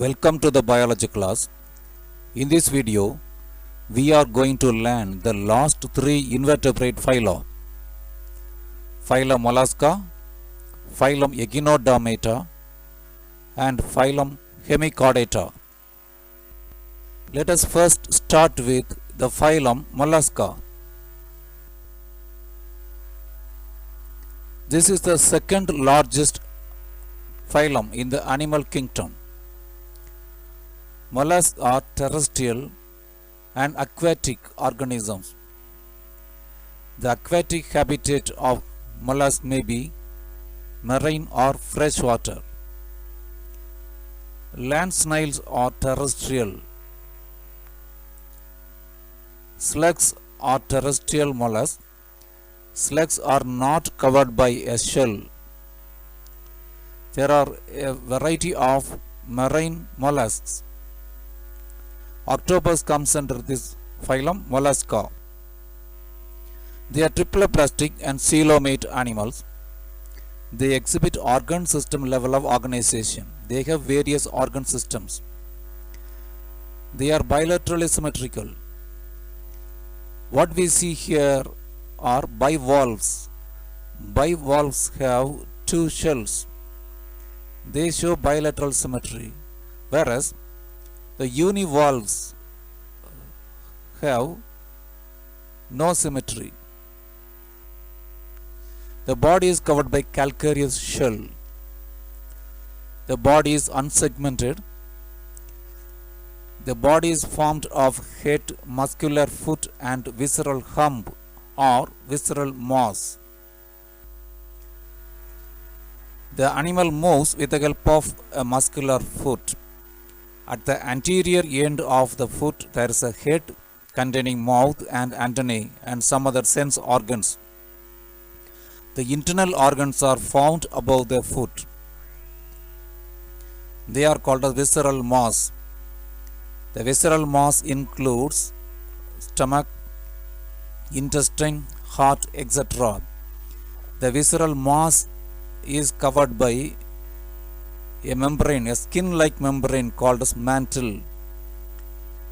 Welcome to the biology class. In this video, we are going to learn the last three invertebrate phyla. Phylum Mollusca, phylum Echinodermata, and phylum Hemichordata. Let us first start with the phylum Mollusca. This is the second largest phylum in the animal kingdom. Mollusks are terrestrial and aquatic organisms. The aquatic habitat of mollusks may be marine or freshwater. Land snails are terrestrial. Slugs are terrestrial mollusks. Slugs are not covered by a shell. There are a variety of marine mollusks. Octopus comes under this phylum Mollusca. They are triploplastic and coelomate animals. They exhibit organ system level of organization. They have various organ systems. They are bilaterally symmetrical. What we see here are bivalves. Bivalves have two shells. They show bilateral symmetry, whereas the univalves have no symmetry. The body is covered by calcareous shell. The body is unsegmented. The body is formed of head, muscular foot, and visceral hump or visceral mass. The animal moves with the help of a muscular foot. At the anterior end of the foot, there is a head containing mouth and antennae and some other sense organs. The internal organs are found above the foot. They are called as visceral mass. The visceral mass includes stomach, intestine, heart, etc. The visceral mass is covered by a membrane, a skin-like membrane called as mantle.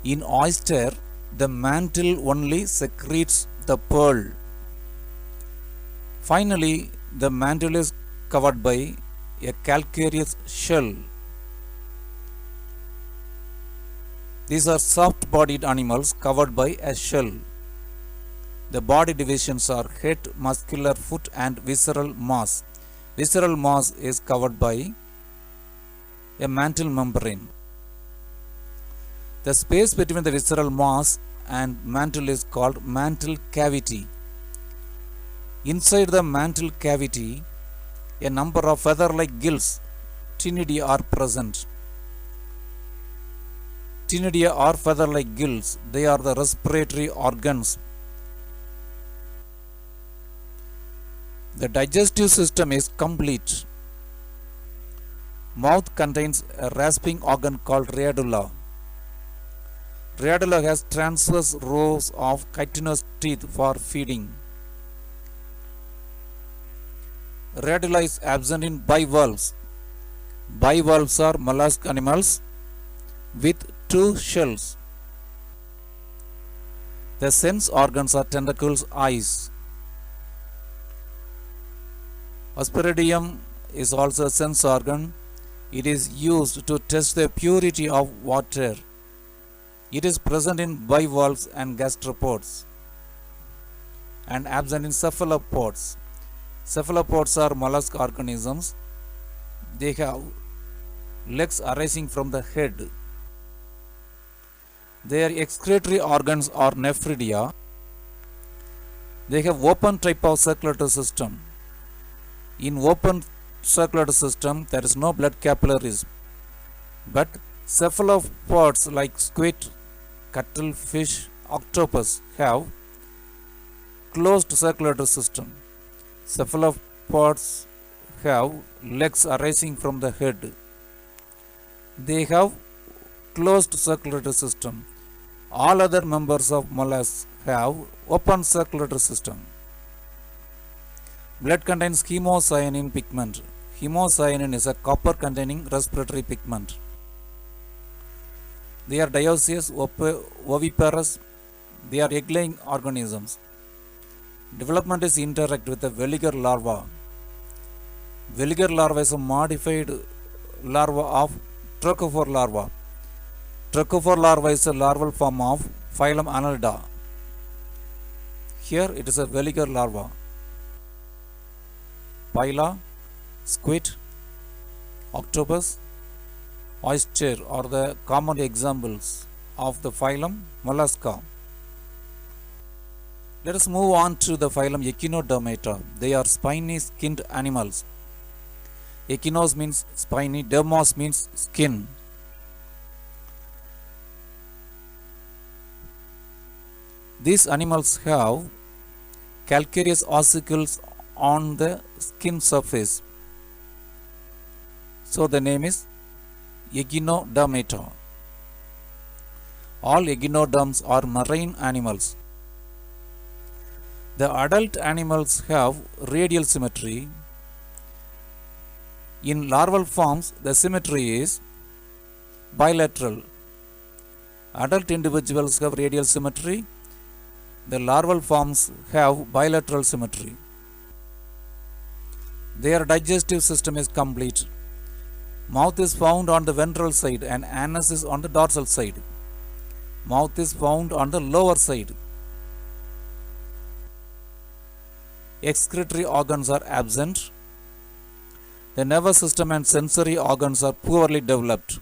In oyster, the mantle only secretes the pearl. Finally, the mantle is covered by a calcareous shell. These are soft-bodied animals covered by a shell. The body divisions are head, muscular foot, and visceral mass. Visceral mass is covered by a mantle membrane. The space between the visceral mass and mantle is called mantle cavity. Inside the mantle cavity, a number of feather-like gills, ctenidae, are present. Ctenidae are feather-like gills. They are the respiratory organs. The digestive system is complete. Mouth contains a rasping organ called radiolus. Radiolus has transverse rows of chitinous teeth for feeding. Radiolus is absent in bivalves. Bivalves are mollusk animals with two shells. The sense organs are tentacles, eyes. Aspergillium is also a sense organ. It is used to test the purity of water. It is present in bivalves and gastropods and absent in cephalopods. Cephalopods are mollusk organisms. They have legs arising from the head. Their excretory organs are nephridia. They have open type of circulatory system. In open circulatory system, there is no blood capillaries, but cephalopods like squid, cuttlefish, octopus have closed circulatory system. Cephalopods have legs arising from the head. They have closed circulatory system. All other members of mollusks have open circulatory system. Blood contains hemocyanin pigment. Hemocyanin is a copper containing respiratory pigment. They are dioecious, oviparous. They are egg-laying organisms. Development is indirect with the veliger larva. Veliger larva is a modified larva of Trochophore larva. Trochophore larva is a larval form of phylum Annelida. Here it is a veliger larva. Pila, squid, octopus, oyster are the common examples of the phylum Mollusca. Let us move on to the phylum Echinodermata. They are spiny skinned animals. Echinos means spiny, dermos means skin. These animals have calcareous ossicles on the skin surface. So the name is Echinodermata. All echinoderms are marine animals. The adult animals have radial symmetry. In larval forms, the symmetry is bilateral. Adult individuals have radial symmetry. The larval forms have bilateral symmetry. Their digestive system is complete. Mouth is found on the ventral side and anus is on the dorsal side. Mouth is found on the lower side. Excretory organs are absent. The nervous system and sensory organs are poorly developed.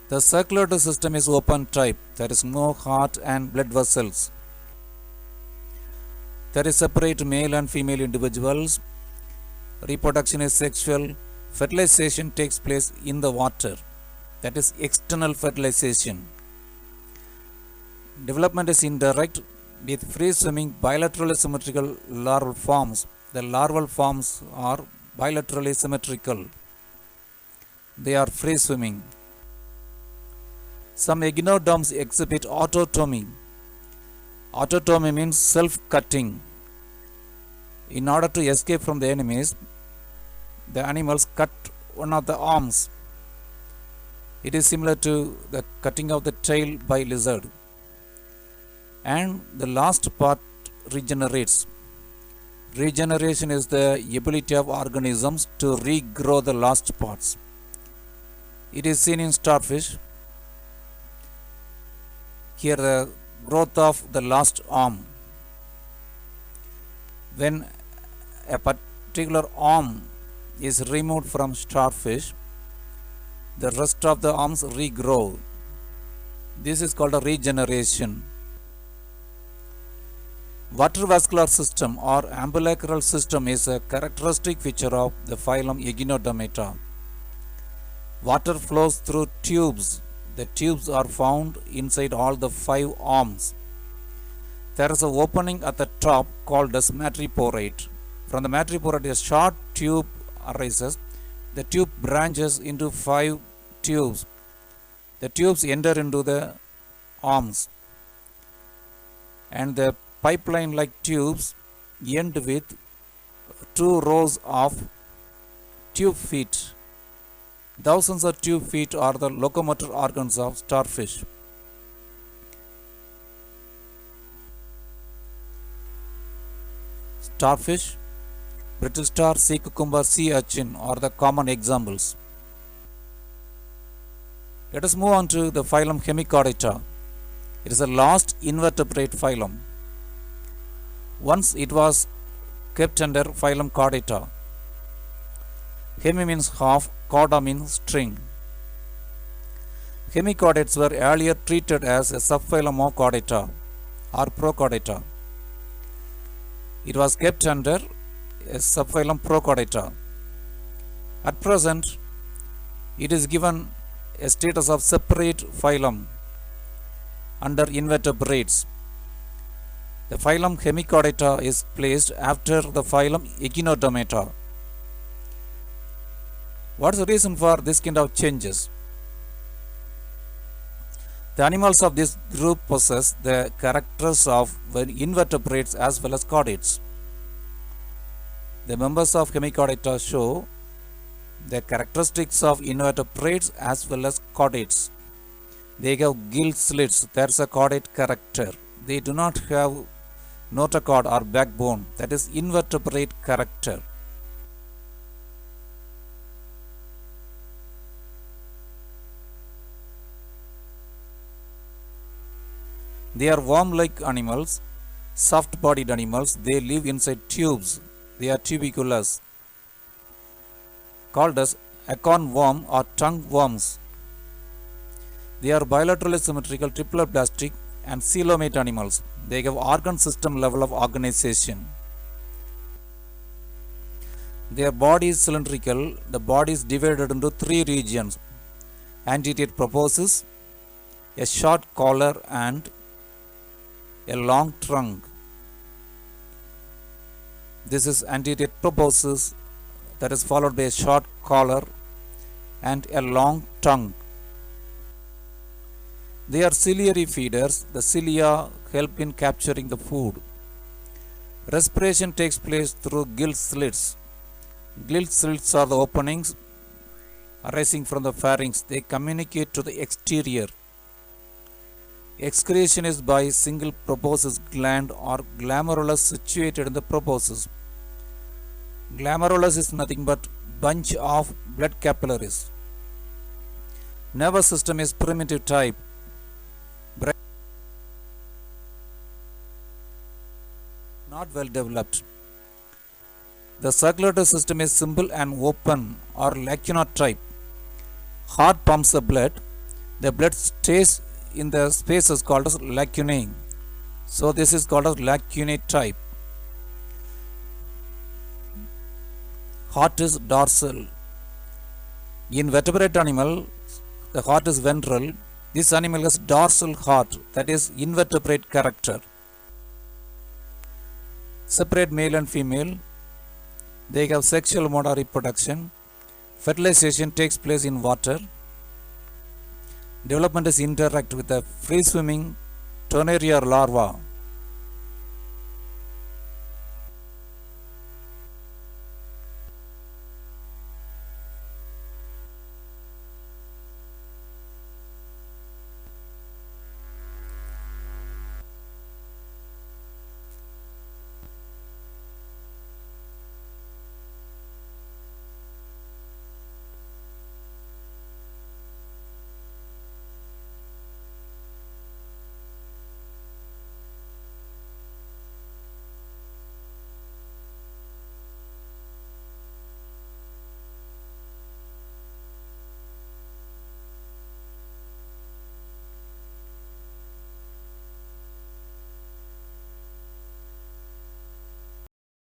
The circulatory system is open type. There is no heart and blood vessels. There is separate male and female individuals. Reproduction is sexual. Fertilization takes place in the water. That is external fertilization. Development is indirect with free swimming bilaterally symmetrical larval forms. The larval forms are bilaterally symmetrical. They are free swimming. Some echinoderms exhibit autotomy. Autotomy means self-cutting. In order to escape from the enemies, the animals cut one of the arms. It is similar to the cutting of the tail by lizard. And the last part regenerates. Regeneration is the ability of organisms to regrow the lost parts. It is seen in starfish. Here the growth of the lost arm. When a particular arm is removed from starfish, the rest of the arms regrow. This is called a regeneration. Water vascular system or ambulacral system is a characteristic feature of the phylum Echinodermata. Water flows through tubes. The tubes are found inside all the 5 arms. There is an opening at the top called as madreporate. From the madreporate, a short tube arises. The tube branches into 5 tubes. The tubes enter into the arms. And the pipeline-like tubes end with 2 rows of tube feet. Thousands of tube feet are the locomotor organs of starfish. Starfish, brittle star, sea cucumber, sea urchin are the common examples. Let us move on to the phylum Hemichordata. It is the last invertebrate phylum. Once it was kept under phylum Chordata. Hemi means half, chorda means string. Hemichordates were earlier treated as a subphylum of Chordata or Prochordata. It was kept under a subphylum Prochordata. At present, it is given a status of separate phylum under invertebrates. The phylum Hemichordata is placed after the phylum Echinodermata. What is the reason for this kind of changes? The animals of this group possess the characters of invertebrates as well as chordates. The members of Hemichordata show the characteristics of invertebrates as well as chordates. They have gill slits. That's a chordate character. They do not have notochord or backbone. That is invertebrate character. They are worm-like animals, soft-bodied animals. They live inside tubes. They are tuberculous, called as acorn worm or tongue worms. They are bilaterally symmetrical, triploblastic, and coelomate animals. They have organ system level of organization. Their body is cylindrical. The body is divided into three regions: anterior proboscis, a short collar, and a long trunk. This is anterior proboscis, that is followed by a short collar and a long tongue. They are ciliary feeders. The cilia help in capturing the food. Respiration takes place through gill slits. Gill slits are the openings arising from the pharynx. They communicate to the exterior. Excretion is by single proboscis gland or glomerulus situated in the proboscis. Glomerulus is nothing but bunch of blood capillaries. Nervous system is primitive type. Not well developed. The circulatory system is simple and open or lacunar type. Heart pumps the blood. The blood stays in the spaces called as lacunae. So this is called as lacunae type. Heart is dorsal. In vertebrate animal, the heart is ventral. This animal has dorsal heart, that is invertebrate character. Separate male and female. They have sexual mode of reproduction. Fertilization takes place in water. Development is interact with the free-swimming Tornaria larva.